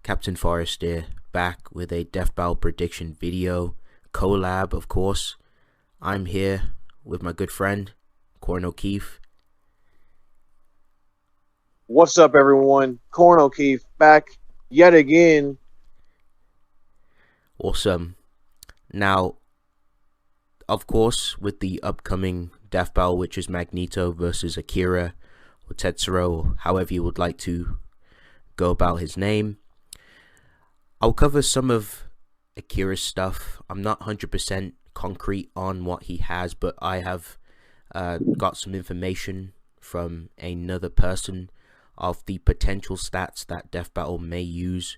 Captain Forrest here, back with a Death Battle prediction video, collab of course. I'm here with my good friend, Korin O'Keefe. What's up everyone, Korin O'Keefe back yet again. Awesome. Now, of course, with the upcoming Death Battle, which is Magneto versus Akira, or Tetsuo, or however you would like to go about his name, I'll cover some of Akira's stuff. I'm not 100% concrete on what he has, but I have got some information from another person of the potential stats that Death Battle may use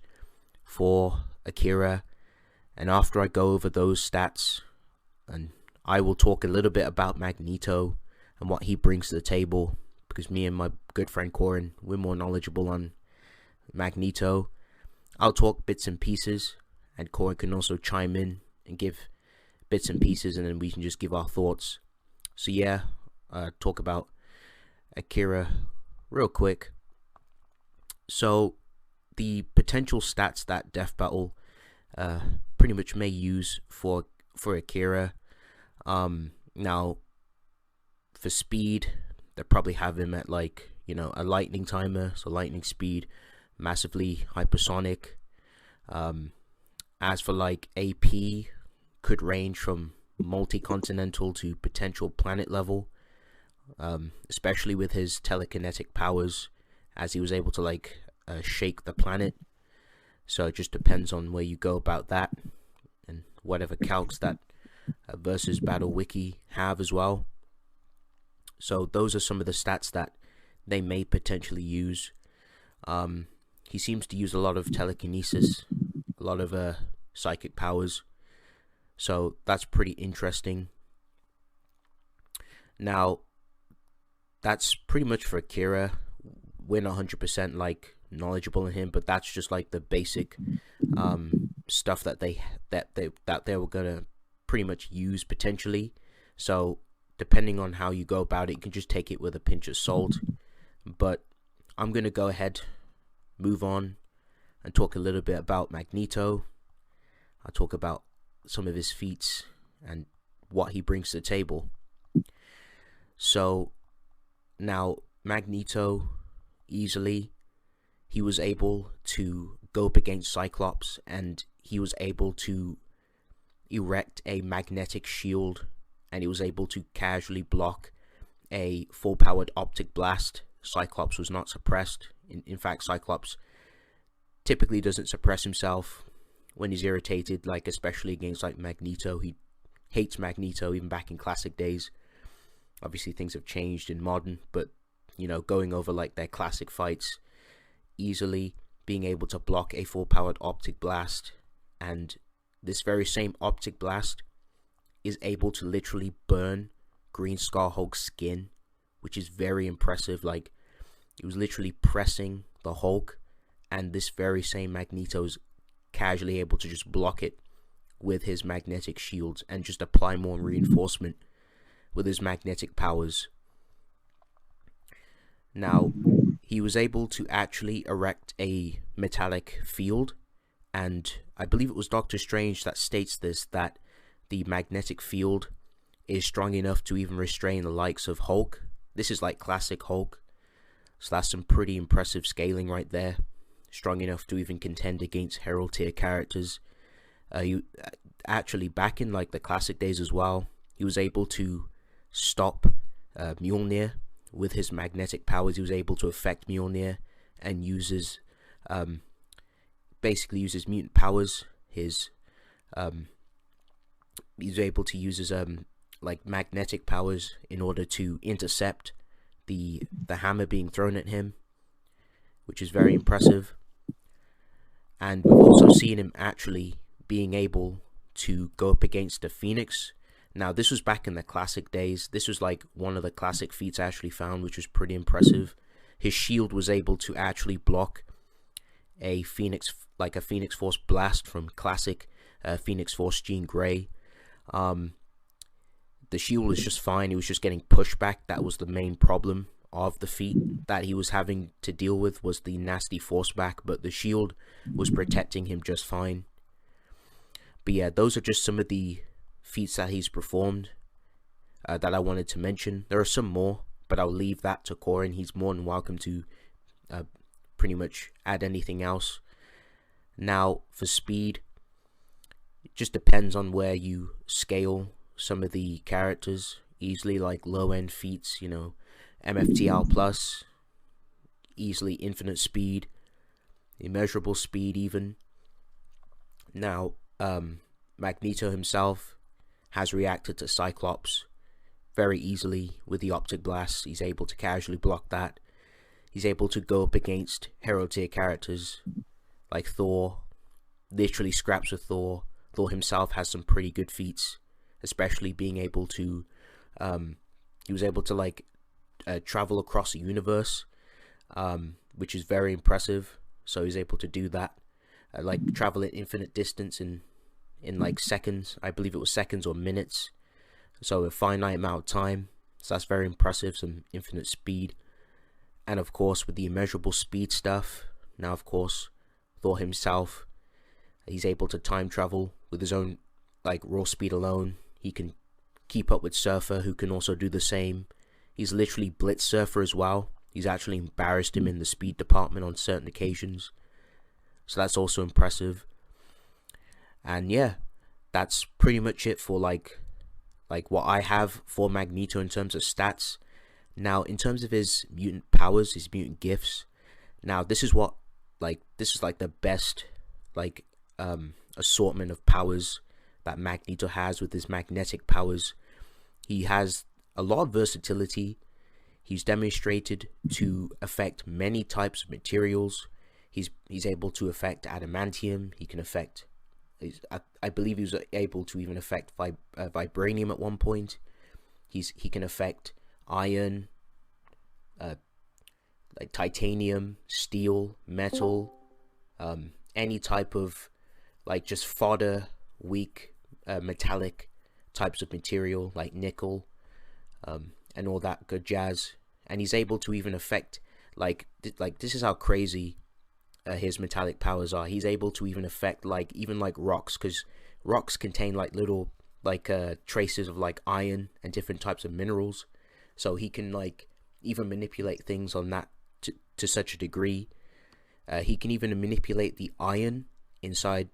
for Akira. And after I go over those stats, and I will talk a little bit about Magneto and what he brings to the table, because me and my good friend Korin, we're more knowledgeable on Magneto. I'll talk bits and pieces, and Korin can also chime in and give bits and pieces, and then we can just give our thoughts. So yeah, talk about Akira real quick. So the potential stats that Death Battle pretty much may use for Akira. Now for speed, they probably have him at, like, you know, a lightning timer, so lightning speed, massively hypersonic. As for like AP, could range from multi-continental to potential planet level, especially with his telekinetic powers, as he was able to like shake the planet. So it just depends on where you go about that, and whatever calcs that versus Battle Wiki have as well. So those are some of the stats that they may potentially use. He seems to use a lot of telekinesis, a lot of psychic powers, so that's pretty interesting. Now, that's pretty much for Akira. We're not 100% like knowledgeable in him, but that's just like the basic stuff that they were gonna pretty much use potentially. So depending on how you go about it, you can just take it with a pinch of salt. But I'm gonna go ahead, move on, and talk a little bit about Magneto. I'll talk about some of his feats and what he brings to the table. So now Magneto, easily, he was able to go up against Cyclops, and he was able to erect a magnetic shield, and he was able to casually block a full-powered optic blast. Cyclops was not suppressed. In fact, Cyclops typically doesn't suppress himself when he's irritated, like especially against like Magneto. He hates Magneto even back in classic days. Obviously things have changed in modern, but you know, going over like their classic fights, easily being able to block a full-powered optic blast, and this very same optic blast is able to literally burn Green Scar Hulk's skin, which is very impressive. Like, it was literally pressing the Hulk, and this very same Magneto is casually able to just block it with his magnetic shields and just apply more reinforcement with his magnetic powers. Now, he was able to actually erect a metallic field, and I believe it was Doctor Strange that states this, that the magnetic field is strong enough to even restrain the likes of Hulk. This is like classic Hulk, so that's some pretty impressive scaling right there. Strong enough to even contend against Herald tier characters. You actually, back in like the classic days as well, he was able to stop Mjolnir with his magnetic powers. He was able to affect Mjolnir and uses basically uses mutant powers. His he's able to use his like magnetic powers in order to intercept the hammer being thrown at him, which is very impressive. And we've also seen him actually being able to go up against the Phoenix. Now, this was back in the classic days. This was like one of the classic feats I actually found, which was pretty impressive. His shield was able to actually block a Phoenix, like a Phoenix Force blast from classic Phoenix Force Jean Grey. The shield was just fine. It was just getting pushed back. That was the main problem of the feat that he was having to deal with was the nasty force back, but the shield was protecting him just fine. But yeah, those are just some of the feats that he's performed that I wanted to mention. There are some more, but I'll leave that to Korin. He's more than welcome to pretty much add anything else. Now, for speed, it just depends on where you scale some of the characters. Easily like low-end feats, you know, MFTL plus, easily infinite speed, immeasurable speed even. Now, Magneto himself has reacted to Cyclops very easily with the optic blast. He's able to casually block that. He's able to go up against hero tier characters like Thor, literally scraps with Thor. Thor himself has some pretty good feats, especially being able to he was able to like travel across the universe, which is very impressive. So he's able to do that, like travel at infinite distance in like seconds. I believe it was seconds or minutes, so a finite amount of time. So that's very impressive, some infinite speed. And of course with the immeasurable speed stuff, now of course Thor himself, he's able to time travel with his own like raw speed alone. He can keep up with Surfer, who can also do the same. He's literally blitzed Surfer as well. He's actually embarrassed him in the speed department on certain occasions, so that's also impressive. And yeah, that's pretty much it for like what I have for Magneto in terms of stats. Now, in terms of his mutant powers, his mutant gifts, now this is what this is like the best assortment of powers that Magneto has with his magnetic powers. He has a lot of versatility. He's demonstrated to affect many types of materials. He's able to affect adamantium. He can affect, I believe he was able to even affect vibranium at one point. He can affect iron, like titanium, steel, metal, any type of like just fodder, weak metallic types of material like nickel, and all that good jazz. And he's able to even affect like this is how crazy his metallic powers are. He's able to even affect even rocks, because rocks contain like little traces of like iron and different types of minerals. So he can like even manipulate things on that to such a degree. He can even manipulate the iron inside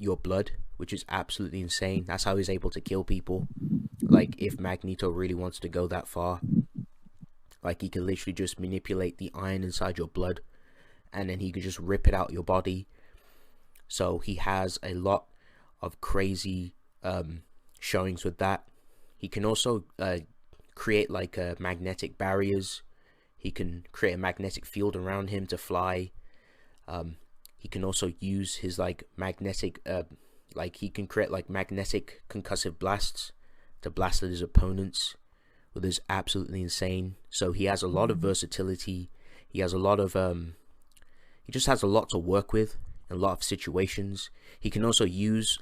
your blood, which is absolutely insane. That's how he's able to kill people. Like if Magneto really wants to go that far, like he can literally just manipulate the iron inside your blood, and then he could just rip it out your body. So he has a lot of crazy showings with that. He can also create magnetic barriers. He can create a magnetic field around him to fly. He can also use his magnetic he can create magnetic concussive blasts to blast at his opponents, which is absolutely insane. So he has a lot of versatility. He has a lot of he just has a lot to work with in a lot of situations. He can also use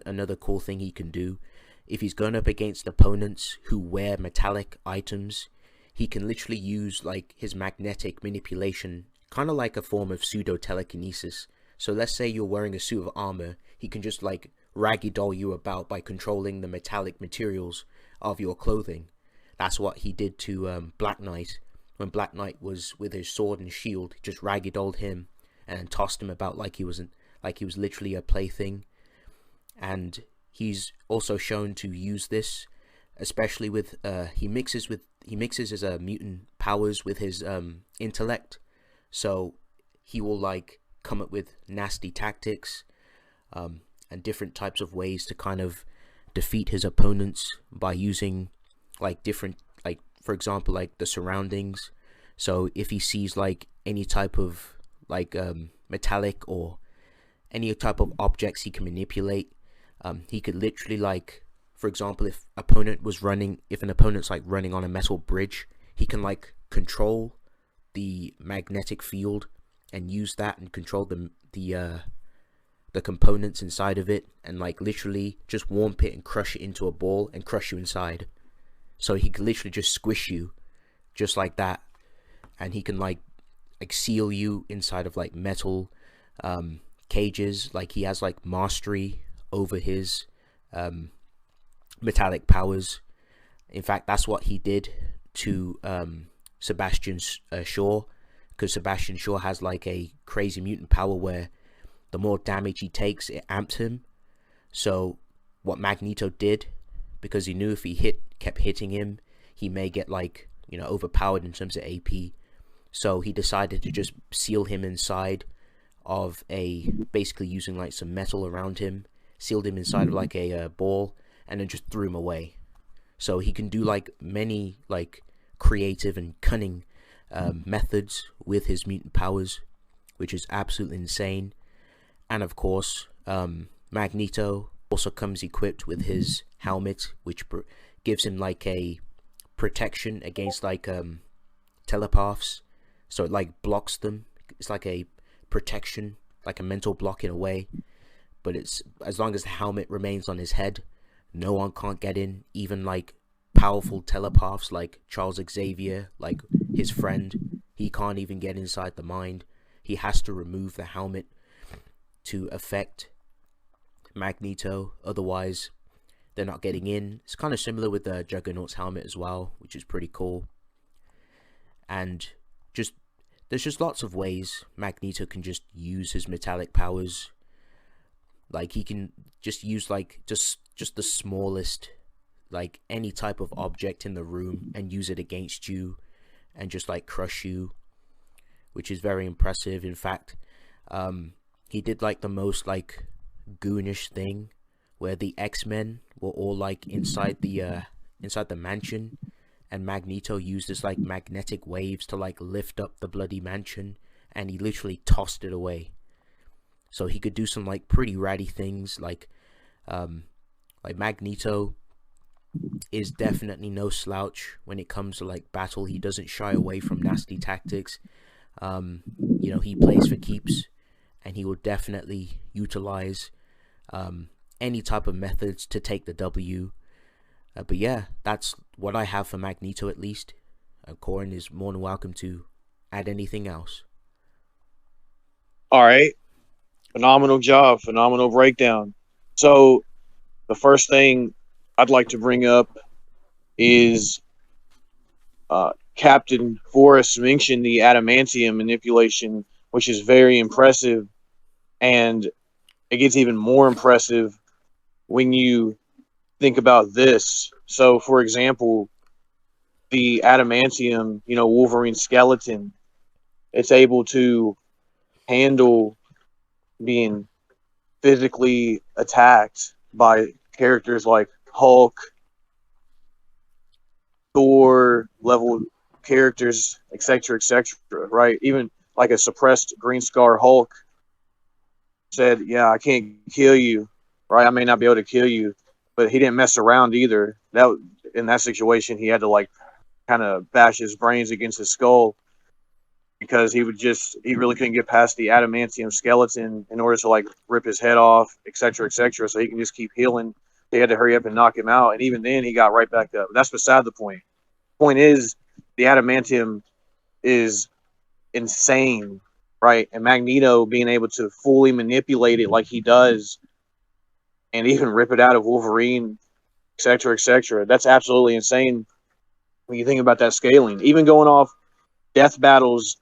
another cool thing he can do. If he's going up against opponents who wear metallic items, he can literally use his magnetic manipulation, kind of like a form of pseudo telekinesis. So let's say you're wearing a suit of armor, he can just raggy doll you about by controlling the metallic materials of your clothing. That's what he did to Black Knight. When Black Knight was with his sword and shield, he just raggy dolled him and tossed him about like he was literally a plaything. And he's also shown to use this, especially with he mixes his mutant powers with his intellect. So he will come up with nasty tactics and different types of ways to kind of defeat his opponents by using different, for example, the surroundings. So if he sees any type of metallic or any type of objects he can manipulate, he could literally for example, if an opponent's running on a metal bridge, he can control the magnetic field and use that and control the components inside of it, and literally just warp it and crush it into a ball and crush you inside. So he could literally just squish you just like that, and he can like seal you inside of like metal cages. Like he has like mastery over his metallic powers. In fact, that's what he did to Sebastian Shaw, because Sebastian Shaw has like a crazy mutant power where the more damage he takes, it amps him. So what Magneto did, because he knew if he kept hitting him, he may get like, you know, overpowered in terms of AP. So he decided to just seal him inside of basically using like some metal around him, sealed him inside of like a ball, and then just threw him away. So he can do like many like creative and cunning methods with his mutant powers, which is absolutely insane. And of course, Magneto also comes equipped with his helmet, which gives him like a protection against like telepaths. So it like blocks them. It's like a protection, like a mental block in a way. But it's as long as the helmet remains on his head, no one can't get in. Even like powerful telepaths like Charles Xavier, like his friend, he can't even get inside the mind. He has to remove the helmet to affect Magneto, otherwise they're not getting in. It's kind of similar with the Juggernaut's helmet as well, which is pretty cool. And there's just lots of ways Magneto can just use his metallic powers. Like he can just use like just the smallest, like any type of object in the room, and use it against you and just like crush you, which is very impressive. In fact, he did like the most like goonish thing where the X-Men were all like inside the mansion, and Magneto used this like magnetic waves to like lift up the bloody mansion, and he literally tossed it away. So he could do some like pretty ratty things. Like Magneto is definitely no slouch when it comes to like battle. He doesn't shy away from nasty tactics. You know, he plays for keeps, and he will definitely utilize any type of methods to take the W. But yeah, that's what I have for Magneto, at least. Korin is more than welcome to add anything else. All right. Phenomenal job. Phenomenal breakdown. So the first thing I'd like to bring up is Captain Forrest mentioned the adamantium manipulation, which is very impressive. And it gets even more impressive when you think about this. So, for example, the adamantium, you know, Wolverine skeleton, it's able to handle being physically attacked by characters like Hulk, Thor level characters, etc., etc., right? Even like a suppressed Green Scar Hulk said, yeah, I can't kill you, right? I may not be able to kill you, but he didn't mess around either. That in that situation, he had to like kind of bash his brains against his skull, because he really couldn't get past the adamantium skeleton in order to like rip his head off, etc., etc. So he can just keep healing. They had to hurry up and knock him out, and even then he got right back up. That's beside the point. Point is, the adamantium is insane, right? And Magneto being able to fully manipulate it like he does, and even rip it out of Wolverine, etc., etc. That's absolutely insane when you think about that scaling. Even going off Death Battle's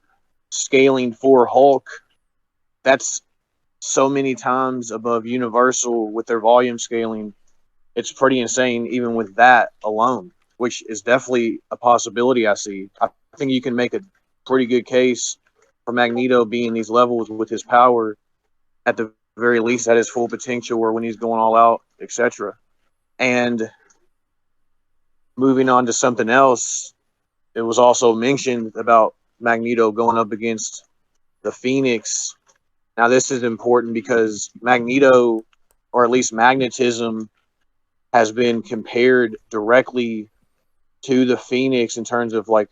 scaling for Hulk, that's so many times above Universal with their volume scaling. It's pretty insane even with that alone, which is definitely a possibility I see. I think you can make a pretty good case for Magneto being these levels with his power, at the very least at his full potential, or when he's going all out, etc. And moving on to something else, it was also mentioned about Magneto going up against the Phoenix. Now, this is important because Magneto, or at least magnetism, has been compared directly to the Phoenix in terms of like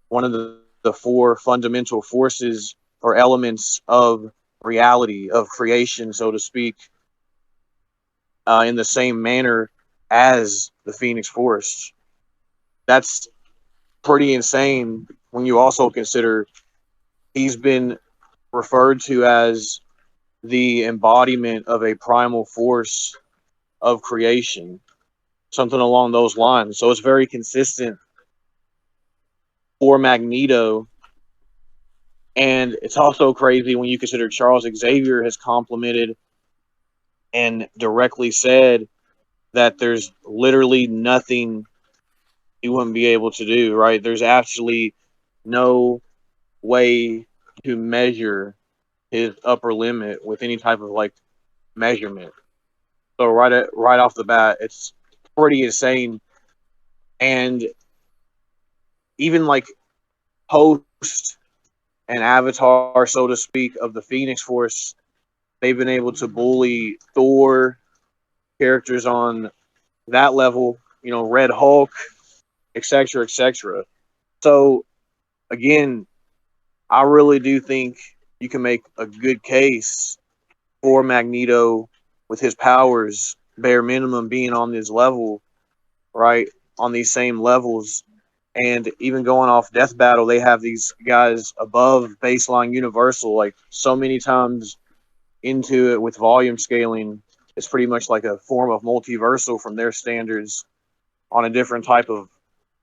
one of the four fundamental forces or elements of reality, of creation, so to speak, in the same manner as the Phoenix Force. That's pretty insane when you also consider he's been referred to as the embodiment of a primal force of creation, something along those lines. So it's very consistent for Magneto. And it's also crazy when you consider Charles Xavier has complimented and directly said that there's literally nothing he wouldn't be able to do, right? There's actually no way to measure his upper limit with any type of like measurement. So right off the bat, it's pretty insane. And even like post and avatar, so to speak, of the Phoenix Force, they've been able to bully Thor, characters on that level, you know, Red Hulk, etc., etc. So again, I really do think you can make a good case for Magneto with his powers, bare minimum, being on this level, right? On these same levels. And even going off Death Battle, they have these guys above baseline Universal, like so many times into it with volume scaling. It's pretty much like a form of multiversal from their standards on a different type of,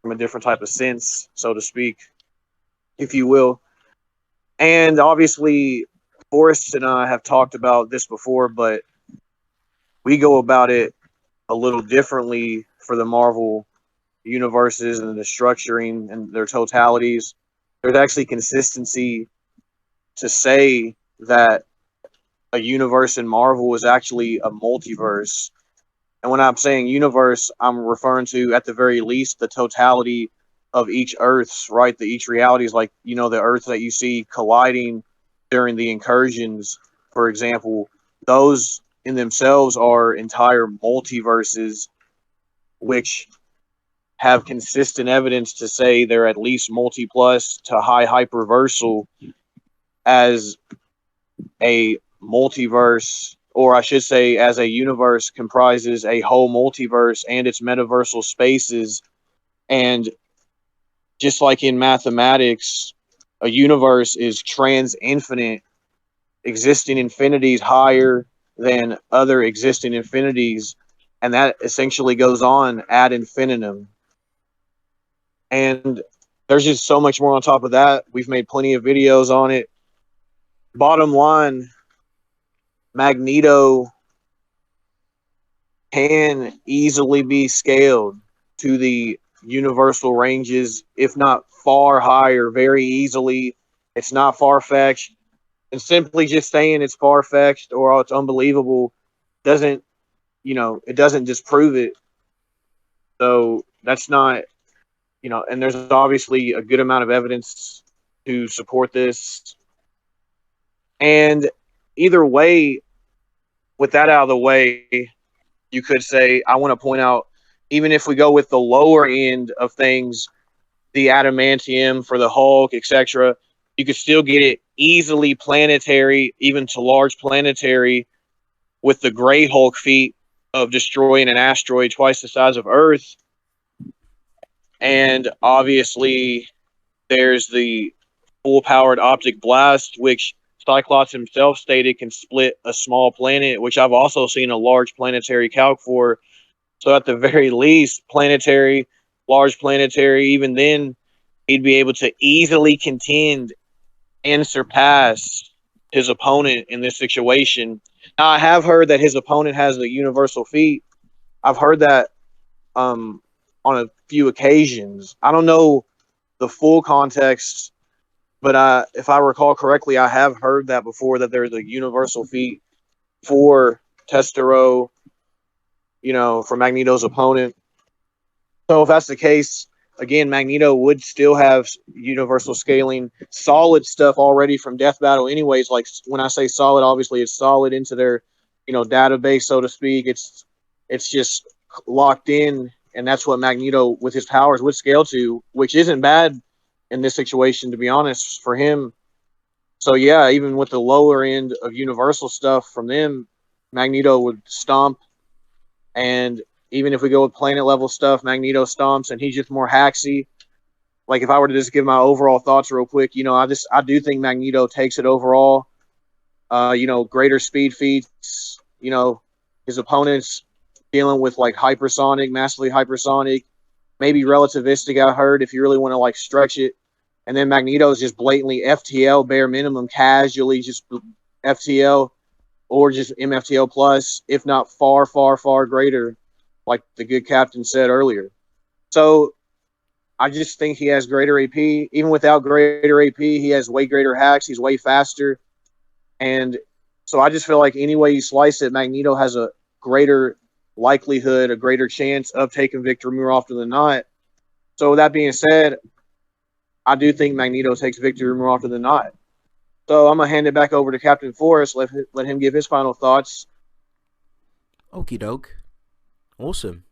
from a different type of sense, so to speak, if you will. And obviously, Forrest and I have talked about this before, but we go about it a little differently for the Marvel universes and the structuring and their totalities. There's actually consistency to say that a universe in Marvel is actually a multiverse. And when I'm saying universe, I'm referring to, at the very least, the totality of each Earths, right? The each realities, like, you know, the Earth that you see colliding during the incursions, for example, those in themselves are entire multiverses, which have consistent evidence to say they're at least multi-plus to high hyperversal, as a multiverse, or I should say, as a universe comprises a whole multiverse and its metaversal spaces. And just like in mathematics, a universe is trans-infinite, existing infinities higher than other existing infinities, and that essentially goes on ad infinitum. And there's just so much more on top of that. We've made plenty of videos on it. Bottom line, Magneto can easily be scaled to the universal ranges, if not far higher, very easily. It's not far-fetched. And simply just saying it's far-fetched or it's unbelievable doesn't, you know, it doesn't disprove it. So that's not, you know, and there's obviously a good amount of evidence to support this. And either way, with that out of the way, you could say, I want to point out, even if we go with the lower end of things, the adamantium for the Hulk, etc., you could still get it easily planetary, even to large planetary, with the Gray Hulk feat of destroying an asteroid twice the size of Earth. And obviously, there's the full-powered optic blast, which Cyclops himself stated can split a small planet, which I've also seen a large planetary calc for. So at the very least, planetary, large planetary, even then, he'd be able to easily contend and surpass his opponent in this situation. Now, I have heard that his opponent has a universal feat. I've heard that on a few occasions. I don't know the full context, but if I recall correctly, I have heard that before, that there's a universal feat for Tetsuo, you know, for Magneto's opponent. So if that's the case, again, Magneto would still have universal scaling, solid stuff already from Death Battle anyways. Like, when I say solid, obviously it's solid into their, you know, database, so to speak. It's just locked in, and that's what Magneto with his powers would scale to, which isn't bad in this situation, to be honest, for him. So yeah, even with the lower end of universal stuff from them, Magneto would stomp. And even if we go with planet level stuff, Magneto stomps, and he's just more hacksy. like if I were to just give my overall thoughts real quick, you know, I do think Magneto takes it overall. You know, greater speed feats. You know, his opponents dealing with like hypersonic, massively hypersonic, maybe relativistic. I heard if you really want to like stretch it, and then Magneto is just blatantly FTL, bare minimum, casually just FTL or just MFTL plus, if not far, far, far greater, like the good captain said earlier. So I just think he has greater AP. Even without greater AP, he has way greater hacks. He's way faster. And so I just feel like any way you slice it, Magneto has a greater likelihood, a greater chance of taking victory more often than not. So with that being said, I do think Magneto takes victory more often than not. So I'm going to hand it back over to Captain Forrest, let him give his final thoughts. Okie doke. Awesome.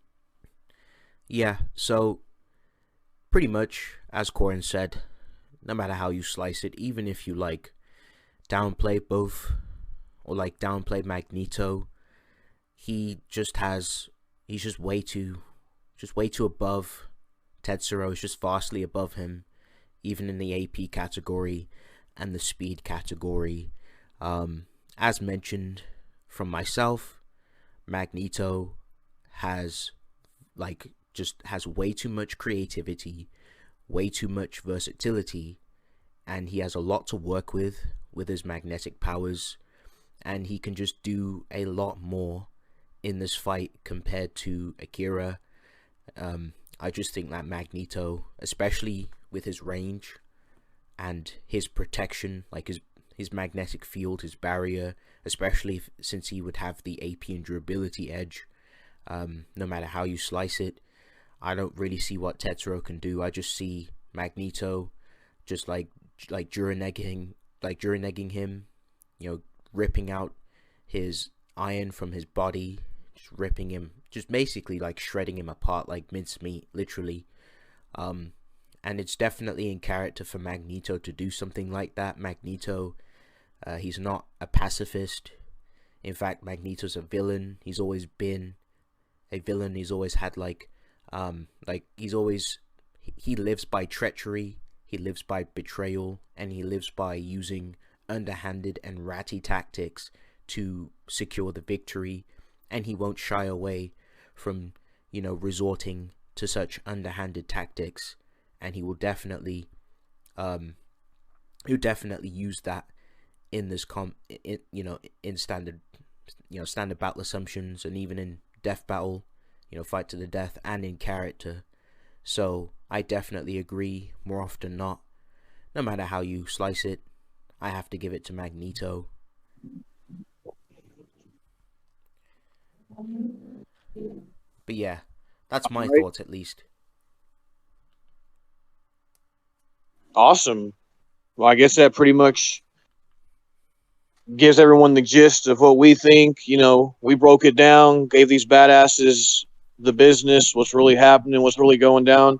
Yeah, so pretty much, as Korin said, no matter how you slice it, even if you like downplay both or like downplay Magneto, he's just way too above Tetsuo. Is just vastly above him, even in the AP category and the speed category. As mentioned from myself, Magneto has way too much creativity, way too much versatility, and he has a lot to work with his magnetic powers, and he can just do a lot more in this fight compared to Akira. I just think that Magneto, especially with his range and his protection, like his magnetic field, his barrier, especially since he would have the AP and durability edge, no matter how you slice it, I don't really see what Tetsuo can do. I just see Magneto just like Jura-negging him, you know, ripping out his iron from his body, just ripping him, just basically like shredding him apart like mincemeat, literally. And it's definitely in character for Magneto to do something like that. Magneto, he's not a pacifist. In fact, Magneto's a villain. He's always been a villain. He's always had he lives by treachery, he lives by betrayal, and he lives by using underhanded and ratty tactics to secure the victory, and he won't shy away from, you know, resorting to such underhanded tactics, and he will definitely use that in this in standard battle assumptions, and even in death battle, you know, fight to the death, and in character. So I definitely agree more often than not. No matter how you slice it, I have to give it to Magneto. But yeah, that's my thoughts at least. Awesome. Well, I guess that pretty much gives everyone the gist of what we think. You know, we broke it down, gave these badasses the business, what's really happening, what's really going down.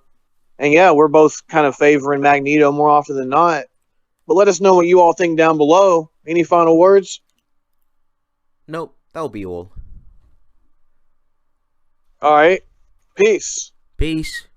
And yeah, we're both kind of favoring Magneto more often than not. But let us know what you all think down below. Any final words? Nope, that'll be all. All right. Peace. Peace.